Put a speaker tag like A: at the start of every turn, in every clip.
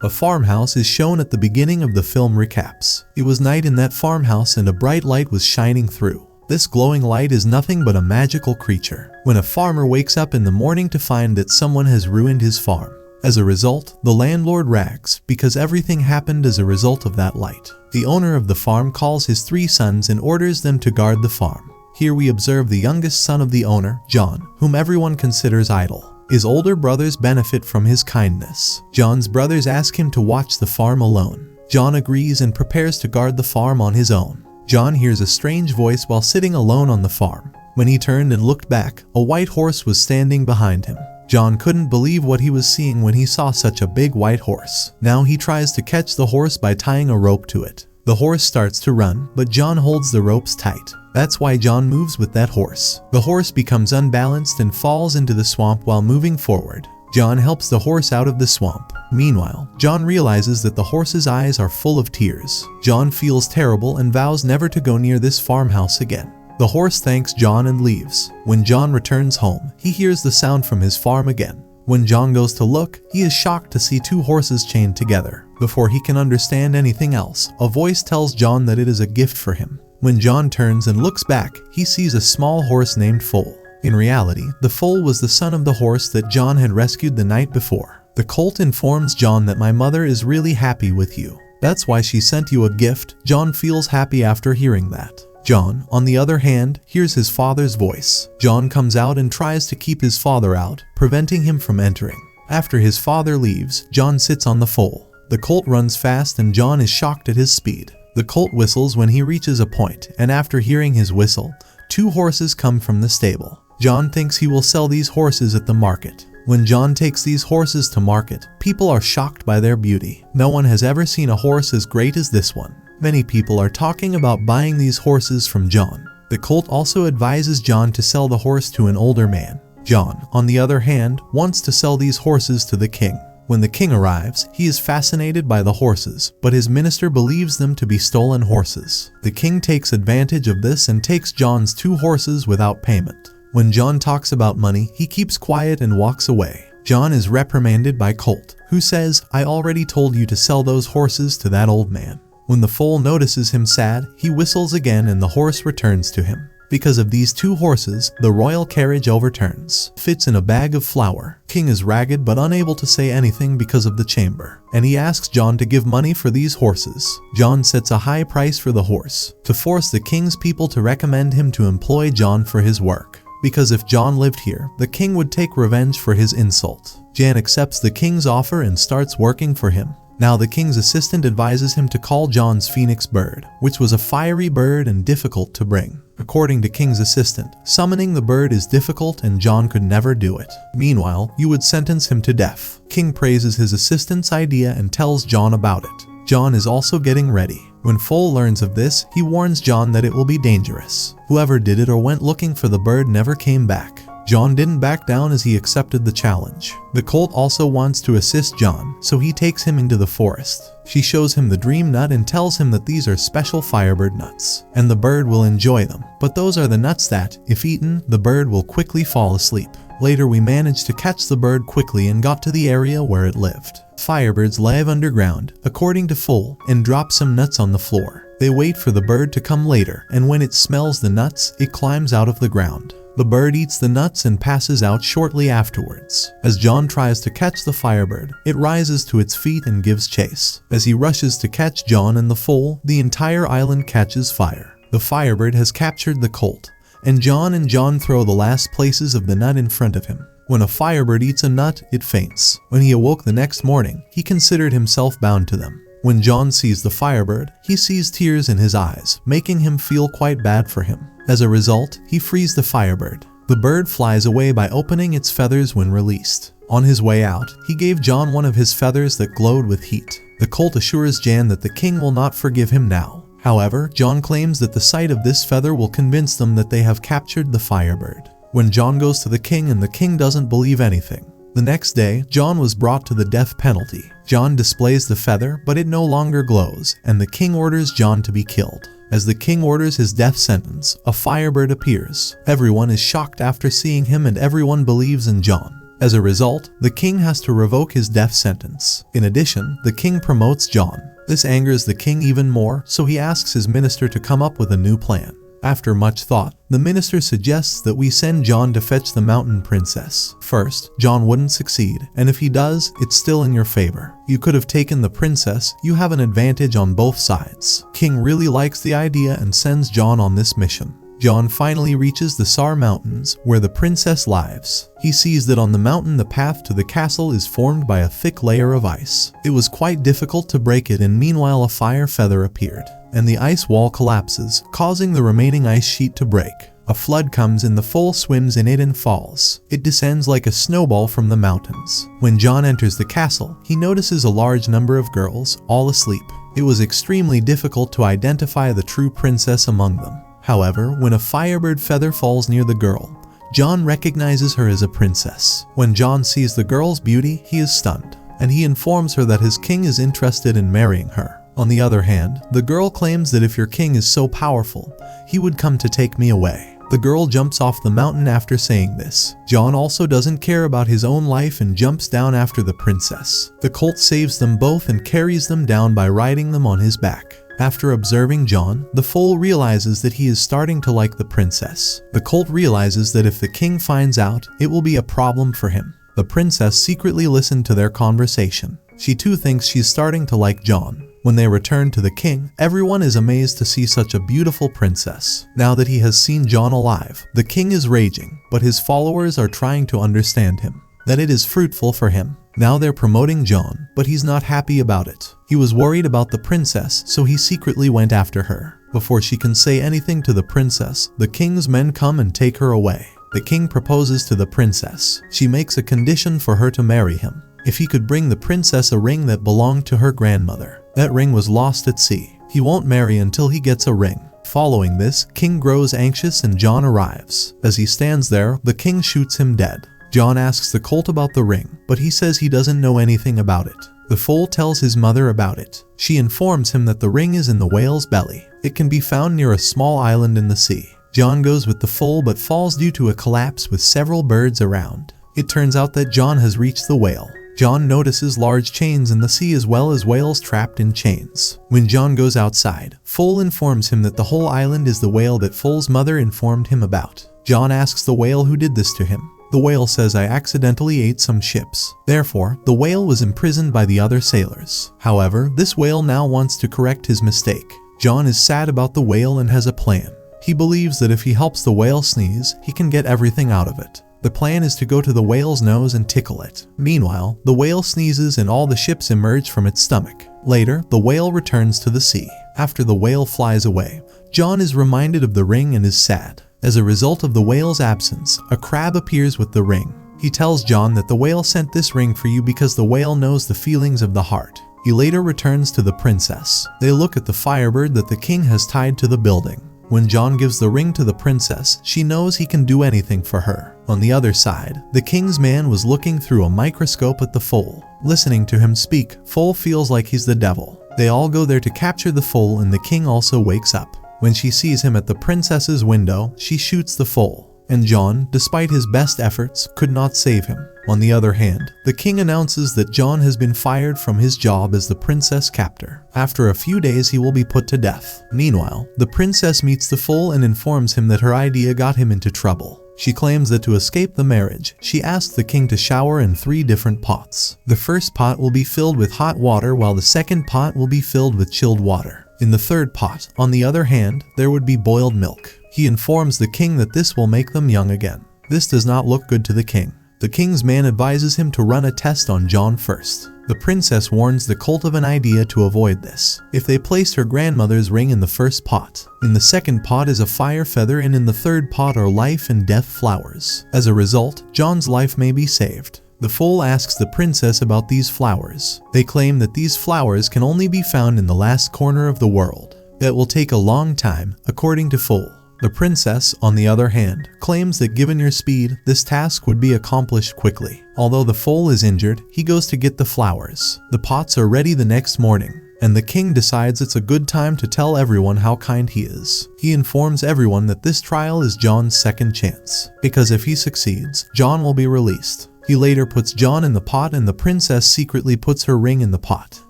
A: A farmhouse is shown at the beginning of the film recaps. It was night in that farmhouse and a bright light was shining through. This glowing light is nothing but a magical creature. When a farmer wakes up in the morning to find that someone has ruined his farm. As a result, the landlord rags because everything happened as a result of that light. The owner of the farm calls his 3 sons and orders them to guard the farm. Here we observe the youngest son of the owner, John, whom everyone considers idle. His older brothers benefit from his kindness. John's brothers ask him to watch the farm alone. John agrees and prepares to guard the farm on his own. John hears a strange voice while sitting alone on the farm. When he turned and looked back, a white horse was standing behind him. John couldn't believe what he was seeing when he saw such a big white horse. Now he tries to catch the horse by tying a rope to it. The horse starts to run, but John holds the ropes tight. That's why John moves with that horse. The horse becomes unbalanced and falls into the swamp while moving forward. John helps the horse out of the swamp. Meanwhile, John realizes that the horse's eyes are full of tears. John feels terrible and vows never to go near this farmhouse again. The horse thanks John and leaves. When John returns home, he hears the sound from his farm again. When John goes to look, he is shocked to see 2 horses chained together. Before he can understand anything else, a voice tells John that it is a gift for him. When John turns and looks back, he sees a small horse named Foal. In reality, the foal was the son of the horse that John had rescued the night before. The colt informs John that my mother is really happy with you. That's why she sent you a gift. John feels happy after hearing that. John, on the other hand, hears his father's voice. John comes out and tries to keep his father out, preventing him from entering. After his father leaves, John sits on the foal. The colt runs fast and John is shocked at his speed. The colt whistles when he reaches a point, and after hearing his whistle, 2 horses come from the stable. John thinks he will sell these horses at the market. When John takes these horses to market, people are shocked by their beauty. No one has ever seen a horse as great as this one. Many people are talking about buying these horses from John. The colt also advises John to sell the horse to an older man. John, on the other hand, wants to sell these horses to the king. When the king arrives, he is fascinated by the horses, but his minister believes them to be stolen horses. The king takes advantage of this and takes John's 2 horses without payment. When John talks about money, he keeps quiet and walks away. John is reprimanded by Colt, who says, "I already told you to sell those horses to that old man." When the foal notices him sad, he whistles again and the horse returns to him. Because of these 2 horses, the royal carriage overturns. Fits in a bag of flour. King is ragged but unable to say anything because of the chamber, and he asks John to give money for these horses. John sets a high price for the horse, to force the king's people to recommend him to employ John for his work. Because if John lived here, the king would take revenge for his insult. John accepts the king's offer and starts working for him. Now the king's assistant advises him to call John's phoenix bird, which was a fiery bird and difficult to bring. According to king's assistant, summoning the bird is difficult and John could never do it. Meanwhile, you would sentence him to death. King praises his assistant's idea and tells John about it. John is also getting ready. When Foal learns of this, he warns John that it will be dangerous. Whoever did it or went looking for the bird never came back. John didn't back down as he accepted the challenge. The colt also wants to assist John, so he takes him into the forest. She shows him the dream nut and tells him that these are special firebird nuts, and the bird will enjoy them. But those are the nuts that, if eaten, the bird will quickly fall asleep. Later we managed to catch the bird quickly and got to the area where it lived. Firebirds live underground, according to Foal, and drop some nuts on the floor. They wait for the bird to come later, and when it smells the nuts, it climbs out of the ground. The bird eats the nuts and passes out shortly afterwards. As John tries to catch the firebird, it rises to its feet and gives chase. As he rushes to catch John and the foal, the entire island catches fire. The firebird has captured the colt, and John throw the last places of the nut in front of him. When a firebird eats a nut, it faints. When he awoke the next morning, he considered himself bound to them. When John sees the firebird, he sees tears in his eyes, making him feel quite bad for him. As a result, he frees the firebird. The bird flies away by opening its feathers when released. On his way out, he gave John one of his feathers that glowed with heat. The colt assures John that the king will not forgive him now. However, John claims that the sight of this feather will convince them that they have captured the firebird. When John goes to the king and the king doesn't believe anything. The next day, John was brought to the death penalty. John displays the feather, but it no longer glows, and the king orders John to be killed. As the king orders his death sentence, a firebird appears. Everyone is shocked after seeing him and everyone believes in John. As a result, the king has to revoke his death sentence. In addition, the king promotes John. This angers the king even more, so he asks his minister to come up with a new plan. After much thought, the minister suggests that we send John to fetch the mountain princess. First, John wouldn't succeed, and if he does, it's still in your favor. You could have taken the princess, you have an advantage on both sides. King really likes the idea and sends John on this mission. John finally reaches the Sar Mountains, where the princess lives. He sees that on the mountain the path to the castle is formed by a thick layer of ice. It was quite difficult to break it, and meanwhile a fire feather appeared, and the ice wall collapses, causing the remaining ice sheet to break. A flood comes and the foal swims in it and falls. It descends like a snowball from the mountains. When John enters the castle, he notices a large number of girls, all asleep. It was extremely difficult to identify the true princess among them. However, when a firebird feather falls near the girl, John recognizes her as a princess. When John sees the girl's beauty, he is stunned, and he informs her that his king is interested in marrying her. On the other hand, the girl claims that if your king is so powerful, he would come to take me away. The girl jumps off the mountain after saying this. John also doesn't care about his own life and jumps down after the princess. The colt saves them both and carries them down by riding them on his back. After observing John, the foal realizes that he is starting to like the princess. The colt realizes that if the king finds out, it will be a problem for him. The princess secretly listened to their conversation. She too thinks she's starting to like John. When they return to the king, everyone is amazed to see such a beautiful princess. Now that he has seen John alive, the king is raging, but his followers are trying to understand him, that it is fruitful for him. Now they're promoting John, but he's not happy about it. He was worried about the princess, so he secretly went after her. Before she can say anything to the princess, the king's men come and take her away. The king proposes to the princess. She makes a condition for her to marry him. If he could bring the princess a ring that belonged to her grandmother. That ring was lost at sea. He won't marry until he gets a ring. Following this, King grows anxious and John arrives. As he stands there, the king shoots him dead. John asks the colt about the ring, but he says he doesn't know anything about it. The foal tells his mother about it. She informs him that the ring is in the whale's belly. It can be found near a small island in the sea. John goes with the foal but falls due to a collapse with several birds around. It turns out that John has reached the whale. John notices large chains in the sea as well as whales trapped in chains. When John goes outside, Foal informs him that the whole island is the whale that Foal's mother informed him about. John asks the whale who did this to him. The whale says, "I accidentally ate some ships." Therefore, the whale was imprisoned by the other sailors. However, this whale now wants to correct his mistake. John is sad about the whale and has a plan. He believes that if he helps the whale sneeze, he can get everything out of it. The plan is to go to the whale's nose and tickle it. Meanwhile, the whale sneezes and all the ships emerge from its stomach. Later, the whale returns to the sea. After the whale flies away, John is reminded of the ring and is sad. As a result of the whale's absence, a crab appears with the ring. He tells John that the whale sent this ring for you because the whale knows the feelings of the heart. He later returns to the princess. They look at the firebird that the king has tied to the building. When John gives the ring to the princess, she knows he can do anything for her. On the other side, the king's man was looking through a microscope at the foal. Listening to him speak, Foal feels like he's the devil. They all go there to capture the foal and the king also wakes up. When she sees him at the princess's window, she shoots the foal. And John, despite his best efforts, could not save him. On the other hand, the king announces that John has been fired from his job as the princess captor. After a few days he will be put to death. Meanwhile, the princess meets the foal and informs him that her idea got him into trouble. She claims that to escape the marriage, she asked the king to shower in 3 different pots. The first pot will be filled with hot water while the second pot will be filled with chilled water. In the third pot, on the other hand, there would be boiled milk. He informs the king that this will make them young again. This does not look good to the king. The king's man advises him to run a test on John first. The princess warns the colt of an idea to avoid this. If they placed her grandmother's ring in the first pot, in the second pot is a fire feather and in the third pot are life and death flowers. As a result, John's life may be saved. The foal asks the princess about these flowers. They claim that these flowers can only be found in the last corner of the world. It will take a long time, according to Foal. The princess, on the other hand, claims that given your speed, this task would be accomplished quickly. Although the foal is injured, he goes to get the flowers. The pots are ready the next morning, and the king decides it's a good time to tell everyone how kind he is. He informs everyone that this trial is John's second chance, because if he succeeds, John will be released. He later puts John in the pot and the princess secretly puts her ring in the pot.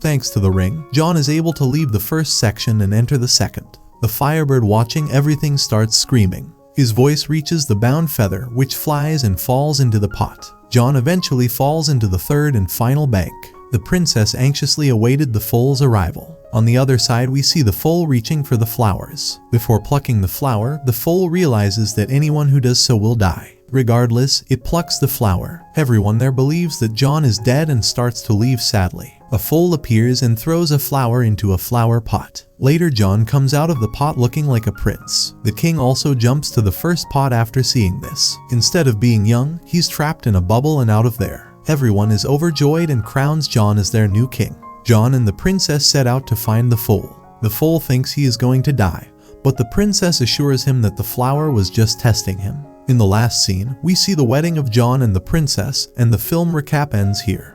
A: Thanks to the ring, John is able to leave the first section and enter the second. The firebird, watching everything, starts screaming. His voice reaches the bound feather, which flies and falls into the pot. John eventually falls into the third and final bank. The princess anxiously awaited the foal's arrival. On the other side, we see the foal reaching for the flowers. Before plucking the flower, the foal realizes that anyone who does so will die. Regardless, it plucks the flower. Everyone there believes that John is dead and starts to leave sadly. A foal appears and throws a flower into a flower pot. Later, John comes out of the pot looking like a prince. The king also jumps to the first pot after seeing this. Instead of being young, he's trapped in a bubble and out of there. Everyone is overjoyed and crowns John as their new king. John and the princess set out to find the foal. The foal thinks he is going to die, but the princess assures him that the flower was just testing him. In the last scene, we see the wedding of John and the princess, and the film recap ends here.